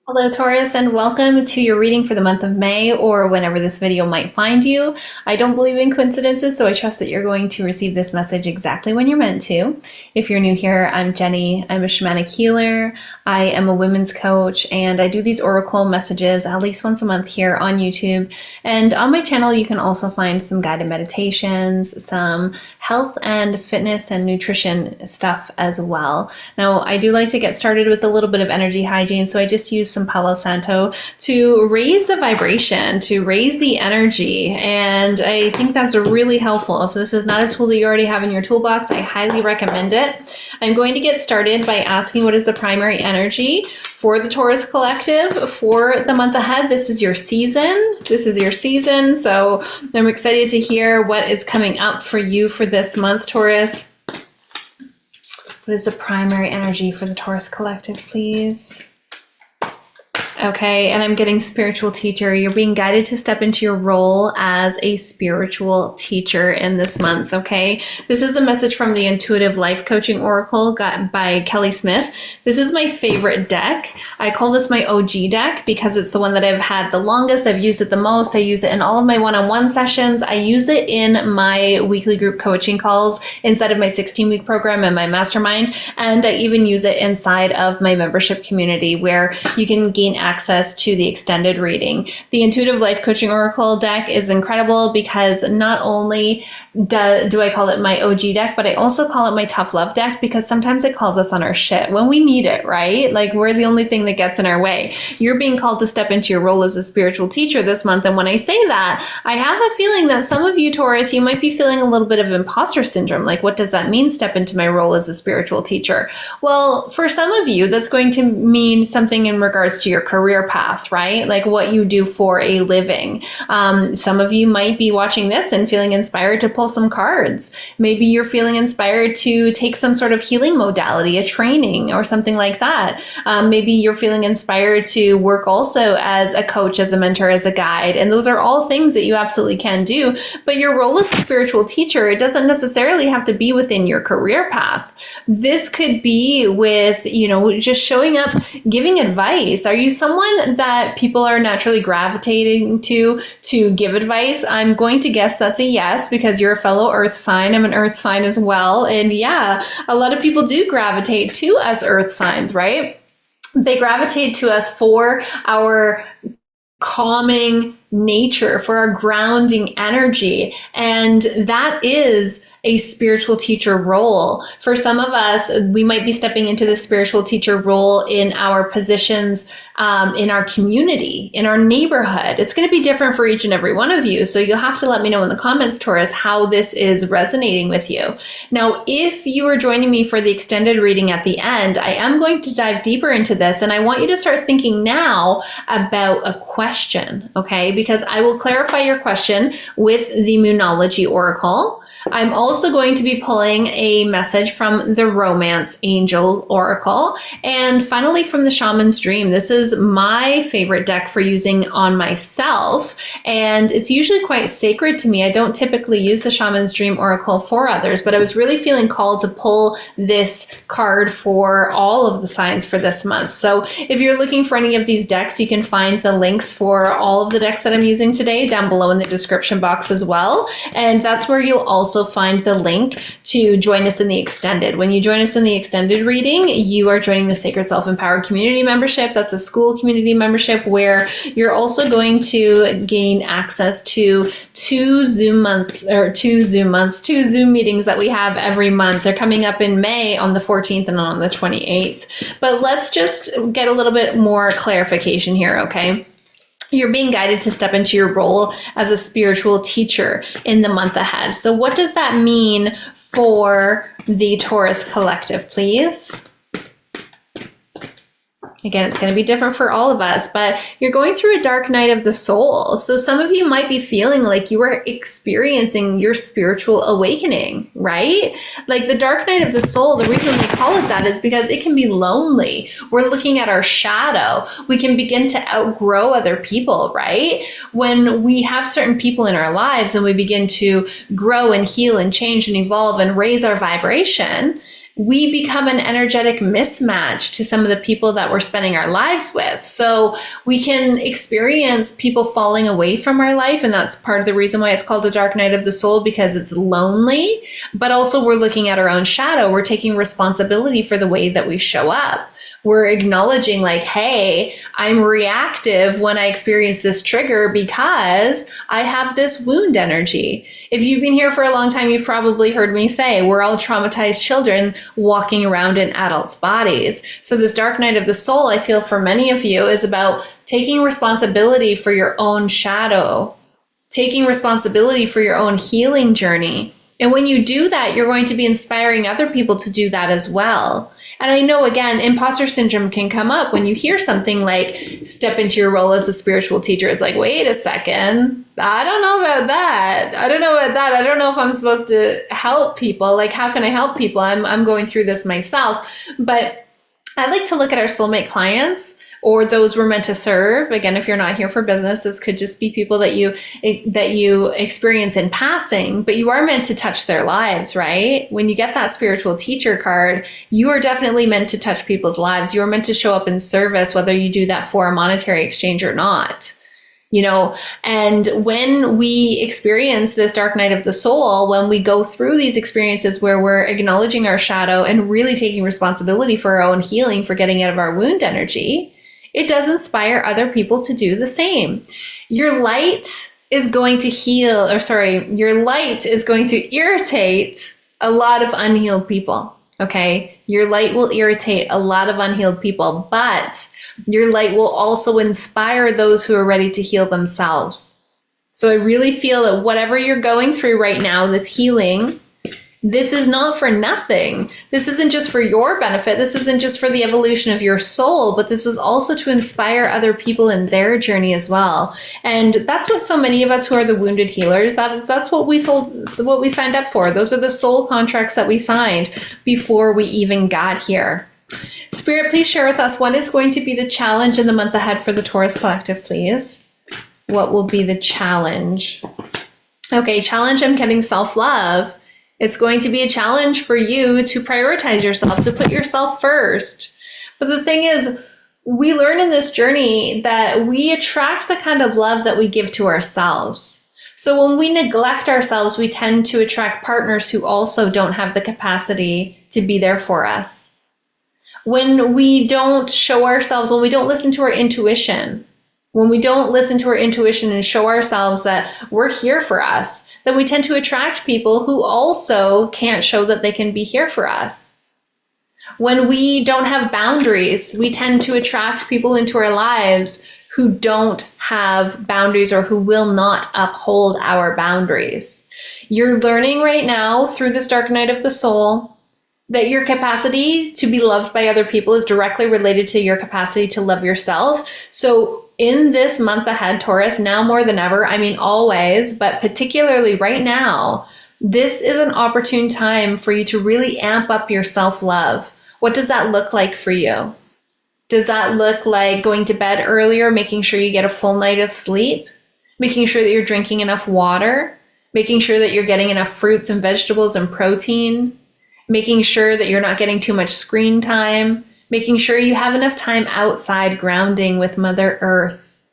Hello, Taurus, and welcome to your reading for the month of May or whenever this video might find you. I don't believe in coincidences, so I trust that you're going to receive this message exactly when you're meant to. If you're new here, I'm Jenny. I'm a shamanic healer. I am a women's coach, and I do these oracle messages at least once a month here on YouTube. And on my channel, you can also find some guided meditations, some health and fitness and nutrition stuff as well. Now, I do like to get started with a little bit of energy hygiene, so I just use some Palo Santo to raise the vibration, to raise the energy, and I think that's really helpful. If this is not a tool that you already have in your toolbox, I highly recommend it. I'm going to get started by asking what is the primary energy for the Taurus collective for the month ahead. This is your season. So I'm excited to hear what is coming up for you for this month, Taurus. What is the primary energy for the Taurus collective, please? Okay, and I'm getting spiritual teacher. You're being guided to step into your role as a spiritual teacher in this month, okay? This is a message from the Intuitive Life Coaching Oracle got by Kelly Smith. This is my favorite deck. I call this my OG deck because it's the one that I've had the longest. I've used it the most. I use it in all of my one-on-one sessions. I use it in my weekly group coaching calls inside of my 16-week program and my mastermind. And I even use it inside of my membership community where you can gain access to the extended reading. The Intuitive Life Coaching Oracle deck is incredible because not only do I call it my OG deck, but I also call it my tough love deck because sometimes it calls us on our shit when we need it, right? Like we're the only thing that gets in our way. You're being called to step into your role as a spiritual teacher this month. And when I say that, I have a feeling that some of you, Taurus, you might be feeling a little bit of imposter syndrome. Like, what does that mean, step into my role as a spiritual teacher? Well, for some of you, that's going to mean something in regards to your career path, right? Like what you do for a living. Some of you might be watching this and feeling inspired to pull some cards. Maybe you're feeling inspired to take some sort of healing modality, a training or something like that. Maybe you're feeling inspired to work also as a coach, as a mentor, as a guide. And those are all things that you absolutely can do. But your role as a spiritual teacher, it doesn't necessarily have to be within your career path. This could be with, just showing up, giving advice. Are you someone that people are naturally gravitating to give advice? I'm going to guess that's a yes because you're a fellow earth sign. I'm an earth sign as well. And yeah, a lot of people do gravitate to us earth signs, right? They gravitate to us for our calming nature, for our grounding energy. And that is a spiritual teacher role. For some of us, we might be stepping into the spiritual teacher role in our positions in our community, in our neighborhood. It's going to be different for each and every one of you. So you'll have to let me know in the comments, Taurus, how this is resonating with you. Now, if you are joining me for the extended reading at the end, I am going to dive deeper into this. And I want you to start thinking now about a question, okay? Because I will clarify your question with the Moonology Oracle. I'm also going to be pulling a message from the Romance Angel Oracle. And finally, from the Shaman's Dream. This is my favorite deck for using on myself. And it's usually quite sacred to me. I don't typically use the Shaman's Dream Oracle for others, but I was really feeling called to pull this card for all of the signs for this month. So if you're looking for any of these decks, you can find the links for all of the decks that I'm using today down below in the description box as well. And that's where you'll also find the link to join us in the extended. When you join us in the extended reading, you are joining the Sacred Self-Empowered Community membership. That's a school community membership where you're also going to gain access to two Zoom meetings that we have every month. They're coming up in May on the 14th and on the 28th. But let's just get a little bit more clarification here, okay? You're being guided to step into your role as a spiritual teacher in the month ahead. So what does that mean for the Taurus collective, please? Again, it's going to be different for all of us, but you're going through a dark night of the soul. So some of you might be feeling like you are experiencing your spiritual awakening, right? Like the dark night of the soul, the reason we call it that is because it can be lonely. We're looking at our shadow. We can begin to outgrow other people, right? When we have certain people in our lives and we begin to grow and heal and change and evolve and raise our vibration, we become an energetic mismatch to some of the people that we're spending our lives with. So we can experience people falling away from our life. And that's part of the reason why it's called the dark night of the soul, because it's lonely, but also we're looking at our own shadow. We're taking responsibility for the way that we show up. We're acknowledging like, hey, I'm reactive when I experience this trigger because I have this wound energy. If you've been here for a long time, you've probably heard me say we're all traumatized children walking around in adults' bodies. So this dark night of the soul, I feel for many of you, is about taking responsibility for your own shadow, taking responsibility for your own healing journey. And when you do that, you're going to be inspiring other people to do that as well. And I know, again, imposter syndrome can come up when you hear something like step into your role as a spiritual teacher. It's like, wait a second, I don't know about that. I don't know about that. I don't know if I'm supposed to help people. Like, how can I help people? I'm going through this myself. But I like to look at our soulmate clients or those we're meant to serve. Again, if you're not here for business, this could just be people that you experience in passing, but you are meant to touch their lives, right? When you get that spiritual teacher card, you are definitely meant to touch people's lives. You are meant to show up in service, whether you do that for a monetary exchange or not. And when we experience this dark night of the soul, when we go through these experiences where we're acknowledging our shadow and really taking responsibility for our own healing, for getting out of our wound energy, it does inspire other people to do the same. Your light is going to your light is going to irritate a lot of unhealed people, okay? Your light will irritate a lot of unhealed people, but your light will also inspire those who are ready to heal themselves. So I really feel that whatever you're going through right now, this healing, this is not for nothing. This isn't just for your benefit. This isn't just for the evolution of your soul, but this is also to inspire other people in their journey as well. And that's what so many of us who are the wounded healers, that's what we signed up for. Those are the soul contracts that we signed before we even got here. Spirit, please share with us what is going to be the challenge in the month ahead for the Taurus Collective, please. What will be the challenge? Okay, challenge, I'm getting self-love. It's going to be a challenge for you to prioritize yourself, to put yourself first. But the thing is, we learn in this journey that we attract the kind of love that we give to ourselves. So when we neglect ourselves, we tend to attract partners who also don't have the capacity to be there for us. When we don't show ourselves, when we don't listen to our intuition, when we don't listen to our intuition and show ourselves that we're here for us, then we tend to attract people who also can't show that they can be here for us. When we don't have boundaries, we tend to attract people into our lives who don't have boundaries or who will not uphold our boundaries. You're learning right now through this dark night of the soul that your capacity to be loved by other people is directly related to your capacity to love yourself. So in this month ahead, Taurus, now more than ever, I mean always, but particularly right now, this is an opportune time for you to really amp up your self-love. What does that look like for you? Does that look like going to bed earlier, making sure you get a full night of sleep, making sure that you're drinking enough water, making sure that you're getting enough fruits and vegetables and protein, making sure that you're not getting too much screen time, making sure you have enough time outside grounding with Mother Earth,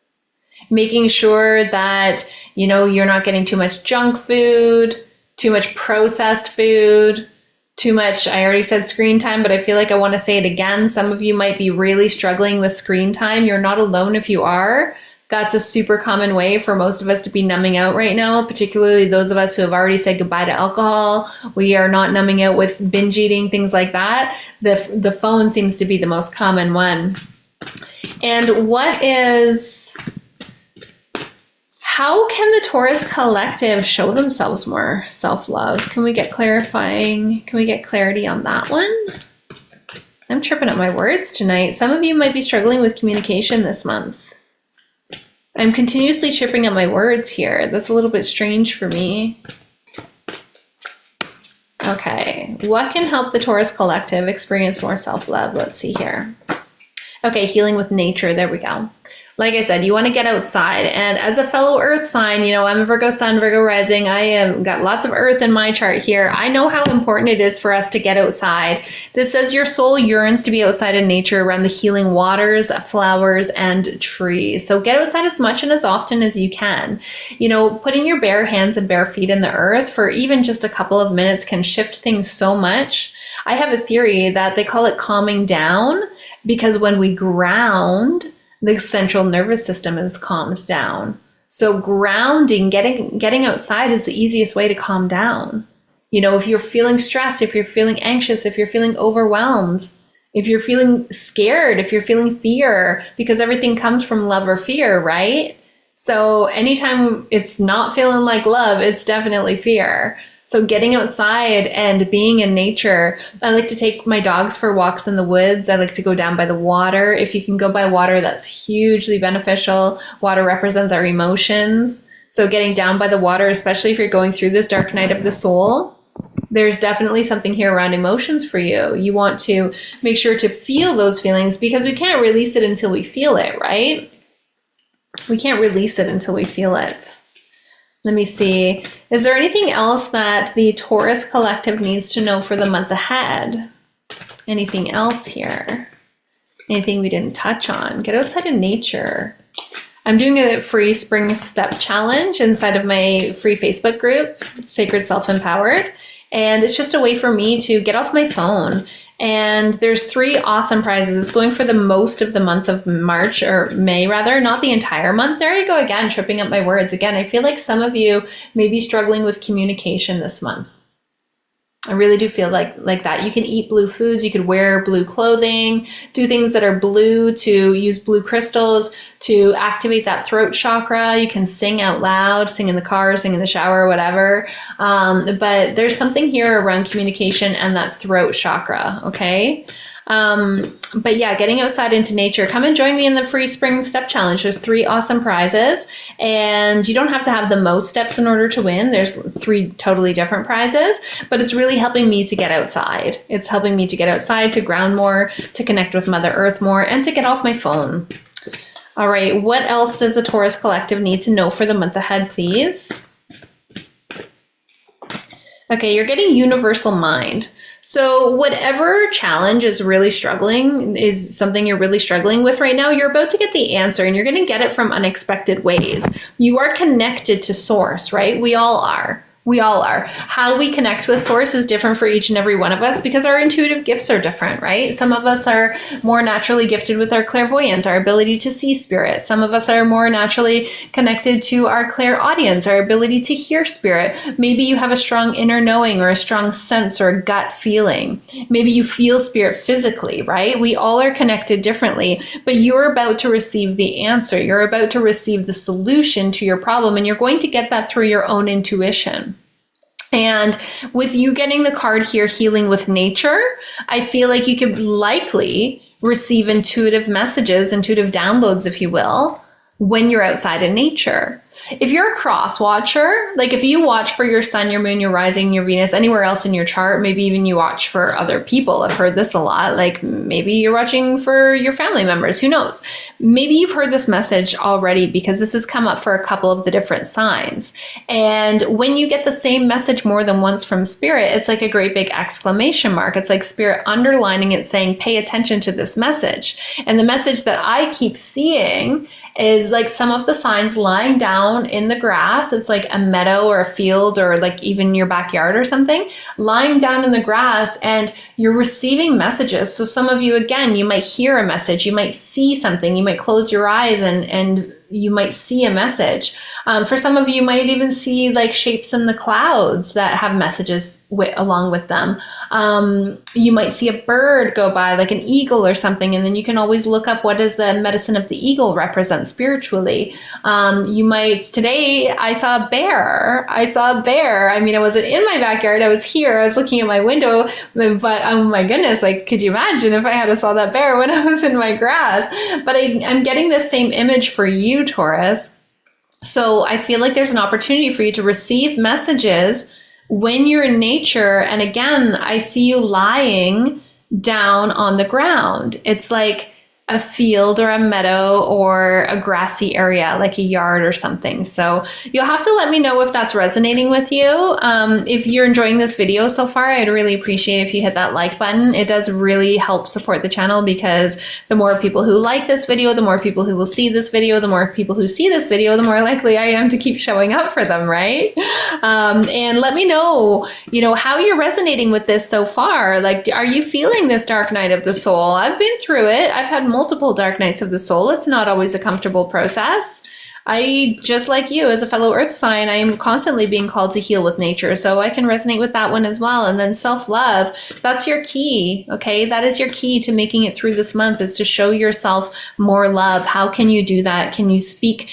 making sure that, you're not getting too much junk food, too much processed food, too much, I already said screen time, but I feel like I want to say it again. Some of you might be really struggling with screen time. You're not alone if you are. That's a super common way for most of us to be numbing out right now, particularly those of us who have already said goodbye to alcohol. We are not numbing out with binge eating, things like that. The phone seems to be the most common one. And how can the Taurus Collective show themselves more self-love? Can we get clarity on that one? I'm tripping up my words tonight. Some of you might be struggling with communication this month. I'm continuously tripping up my words here. That's a little bit strange for me. Okay, what can help the Taurus Collective experience more self-love? Let's see here. Okay, healing with nature. There we go. like I said, you want to get outside. And as a fellow earth sign, I'm a Virgo sun, Virgo rising. I have got lots of earth in my chart here. I know how important it is for us to get outside. This says your soul yearns to be outside in nature around the healing waters, flowers, and trees. So get outside as much and as often as you can. Putting your bare hands and bare feet in the earth for even just a couple of minutes can shift things so much. I have a theory that they call it calming down, because when we ground, the central nervous system is calmed down. So grounding, getting outside is the easiest way to calm down. If you're feeling stressed, if you're feeling anxious, if you're feeling overwhelmed, if you're feeling scared, if you're feeling fear, because everything comes from love or fear, right? So anytime it's not feeling like love, it's definitely fear. So getting outside and being in nature. I like to take my dogs for walks in the woods. I like to go down by the water. If you can go by water, that's hugely beneficial. Water represents our emotions. So getting down by the water, especially if you're going through this dark night of the soul, there's definitely something here around emotions for you. You want to make sure to feel those feelings, because we can't release it until we feel it, right? We can't release it until we feel it. Let me see. Is there anything else that the Taurus collective needs to know for the month ahead? Anything else here? Anything we didn't touch on? Get outside in nature. I'm doing a free spring step challenge inside of my free Facebook group, Sacred Self-Empowered. And it's just a way for me to get off my phone. And there's 3 awesome prizes. It's going for the most of the month of March, or May rather, not the entire month. There I go again, tripping up my words. Again, I feel like some of you may be struggling with communication this month. I really do feel like that. You can eat blue foods, you could wear blue clothing, do things that are blue, to use blue crystals to activate that throat chakra. You can sing out loud, sing in the car, sing in the shower, whatever. But there's something here around communication and that throat chakra, okay? But yeah, getting outside into nature. Come and join me in the free spring step challenge. There's 3 awesome prizes, and you don't have to have the most steps in order to win. There's 3 totally different prizes, but it's really helping me to get outside. It's helping me to get outside, to ground more, to connect with Mother Earth more, and to get off my phone. All right, what else does the Taurus collective need to know for the month ahead, please? Okay, you're getting universal mind. So whatever challenge is something you're really struggling with right now, you're about to get the answer, and you're going to get it from unexpected ways. You are connected to source, right? We all are. We all are. How we connect with source is different for each and every one of us, because our intuitive gifts are different, right? Some of us are more naturally gifted with our clairvoyance, our ability to see spirit. Some of us are more naturally connected to our clairaudience, our ability to hear spirit. Maybe you have a strong inner knowing, or a strong sense, or a gut feeling. Maybe you feel spirit physically, right? We all are connected differently, but you're about to receive the answer. You're about to receive the solution to your problem, and you're going to get that through your own intuition. And with you getting the card here, healing with nature, I feel like you could likely receive intuitive messages, intuitive downloads, if you will, when you're outside in nature. If you're a cross watcher, like if you watch for your sun, your moon, your rising, your Venus, anywhere else in your chart, maybe even you watch for other people. I've heard this a lot. Like maybe you're watching for your family members. Who knows? Maybe you've heard this message already, because this has come up for a couple of the different signs. And when you get the same message more than once from spirit, it's like a great big exclamation mark. It's like spirit underlining it, saying, pay attention to this message. And the message that I keep seeing is like some of the signs lying down in the grass. It's like a meadow or a field, or like even your backyard or something, lying down in the grass, and you're receiving messages. So some of you, again, you might hear a message, you might see something, you might close your eyes and you might see a message. For some of you, you might even see like shapes in the clouds that have messages along with them. You might see a bird go by, like an eagle or something, and then you can always look up what does the medicine of the eagle represent spiritually. Today I saw a bear. I mean, I wasn't in my backyard. I was here. I was looking at my window, but oh my goodness, like, could you imagine if I had saw that bear when I was in my grass? But I'm getting the same image for you, Taurus. So I feel like there's an opportunity for you to receive messages when you're in nature. And again, I see you lying down on the ground. It's like a field or a meadow or a grassy area, like a yard or something. So you'll have to let me know if that's resonating with you. If you're enjoying this video so far, I'd really appreciate if you hit that like button. It does really help support the channel, because the more people who like this video, the more people who will see this video, the more people who see this video, the more likely I am to keep showing up for them, right? And let me know, how you're resonating with this so far. Like, are you feeling this dark night of the soul? I've been through it. I've had multiple dark nights of the soul. It's not always a comfortable process. I, just like you, as a fellow earth sign, I am constantly being called to heal with nature. So I can resonate with that one as well. And then self-love, that's your key. Okay. That is your key to making it through this month, is to show yourself more love. How can you do that? Can you speak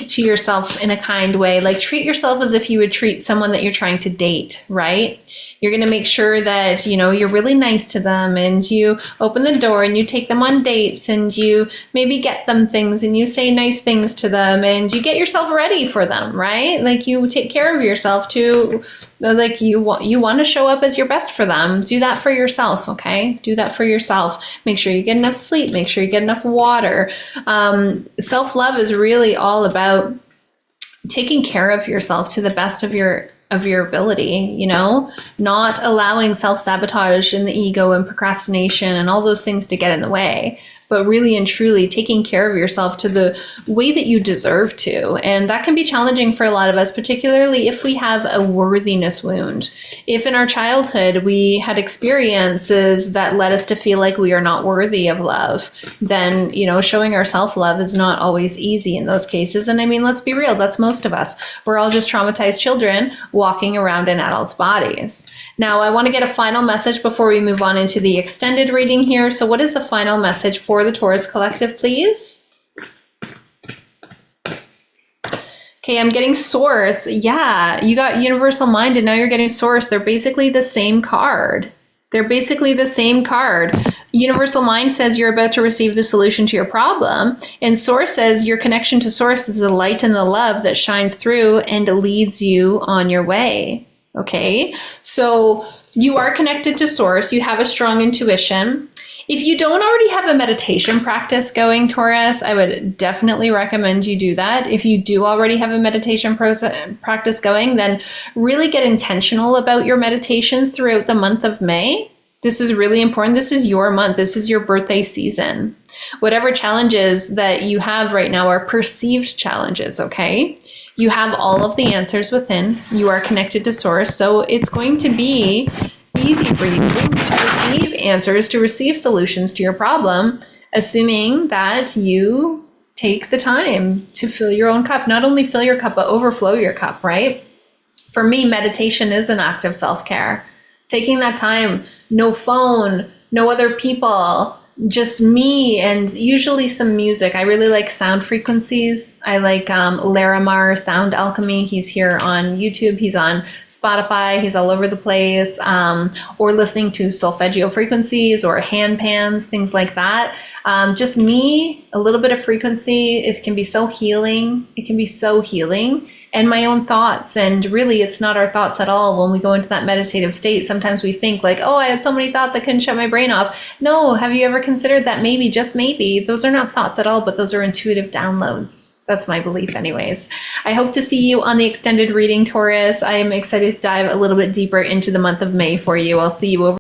to yourself in a kind way? Like, treat yourself as if you would treat someone that you're trying to date, right? You're going to make sure that, you're really nice to them, and you open the door and you take them on dates, and you maybe get them things, and you say nice things to them, and you get yourself ready for them, right? Like, you take care of yourself too. Like, you want to show up as your best for them. Do that for yourself, okay? Do that for yourself. Make sure you get enough sleep. Make sure you get enough water. Self-love is really all about taking care of yourself to the best of your ability, not allowing self-sabotage and the ego and procrastination and all those things to get in the way, but really and truly taking care of yourself to the way that you deserve to. And that can be challenging for a lot of us, particularly if we have a worthiness wound. If in our childhood we had experiences that led us to feel like we are not worthy of love, then, showing our self-love is not always easy in those cases. And I mean, let's be real, that's most of us. We're all just traumatized children walking around in adults' bodies. Now, I want to get a final message before we move on into the extended reading here. So what is the final message for the Taurus Collective, please? Okay, I'm getting Source. Yeah, you got Universal Mind, and now you're getting Source. They're basically the same card. Universal Mind says you're about to receive the solution to your problem, and Source says your connection to Source is the light and the love that shines through and leads you on your way. Okay, so you are connected to Source. You have a strong intuition. If you don't already have a meditation practice going, Taurus, I would definitely recommend you do that. If you do already have a meditation practice going, then really get intentional about your meditations throughout the month of May. This is really important. This is your month. This is your birthday season. Whatever challenges that you have right now are perceived challenges, okay? You have all of the answers within. You are connected to Source, so it's going to be easy for you to receive answers, to receive solutions to your problem, assuming that you take the time to fill your own cup. Not only fill your cup, but overflow your cup, right? For me, meditation is an act of self-care. Taking that time, no phone, no other people, just me, and usually some music. I really like sound frequencies. I like Larimar, Sound Alchemy. He's here on YouTube. He's on Spotify. He's all over the place. Or listening to solfeggio frequencies or hand pans, things like that. Just me, a little bit of frequency. It can be so healing. It can be so healing. And my own thoughts. And really, it's not our thoughts at all. When we go into that meditative state, sometimes we think like, oh, I had so many thoughts, I couldn't shut my brain off. No, have you ever considered that maybe, just maybe, those are not thoughts at all, but those are intuitive downloads. That's my belief anyways. I hope to see you on the extended reading, Taurus. I am excited to dive a little bit deeper into the month of May for you. I'll see you over there.